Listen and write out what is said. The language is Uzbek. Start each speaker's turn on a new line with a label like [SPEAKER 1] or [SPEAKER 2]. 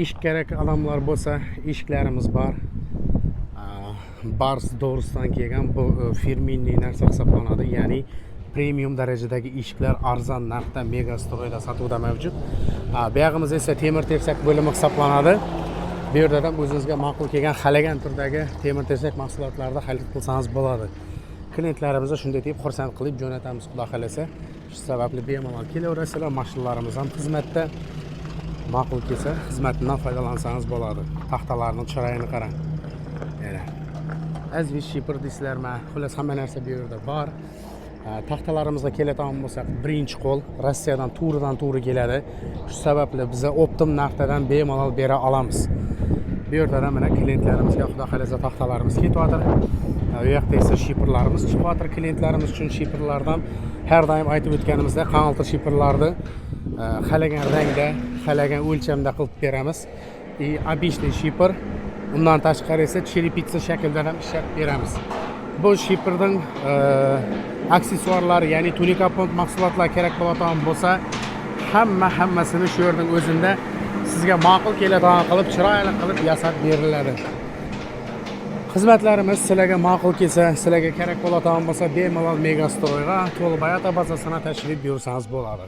[SPEAKER 1] ish kerak odamlar bo'lsa, ishlarimiz bor. Bars doğrusudan kelgan bu firminli narsa hisoblanadi, ya'ni premium darajadagi eshiklar arzon narxda Megastroyda sotuvda mavjud. Bu yog'imiz esa temir tersak bo'limi hisoblanadi. Bu yerda ham o'zingizga ma'qul kelgan xalagan turdagi temir tersak mahsulotlarni xarid qilsangiz bo'ladi. Klientlarimizga shunday deb xursand qilib jo'natamiz, xudo xolasa. Shu sababli bemalol kelaverasizlar. Mashinalarimiz ham xizmatda. Ma'qul kelsa, xizmatidan foydalansangiz bo'ladi. Taxtalarning chiroyini qarang. Mana azvish shipper deysizlarmi? Xullas hamma narsa bu yerda bor. Taxtalarimizga keladigan bo'lsak, birinchi qo'l Rossiyadan to'g'ridan-to'g'ri keladi. Shu sababli biz optim narxdan bemalol bera olamiz. Bu yerda mana klientlarimizga xudo xolasa taxtalarimiz ketyapti. Bu yoqda esa shipperlarimiz chiqyapti. Klientlarimiz uchun shipperlardan har doim aytib o'tganimizdek, qanaltir shipperlarni xalagan rangda, xalagan o'lchamda qilib beramiz. Обычный shipper. Undan tashqari esa cherepitsa shaklida ham ishlatib beramiz. Bu shipperning aksessuarlari, ya'ni tunika pont mahsulotlar kerak bo'ladigan bo'lsa, hammasini shu yerning o'zida sizga ma'qul keladigan qilib, chiroyli qilib yasab beriladi. Xizmatlarimiz sizlarga ma'qul kelsa, sizlarga kerak bo'ladigan bo'lsa, bemalol Megastroyga, To'lbay ota bazasına tashrif buyursangiz bo'ladi.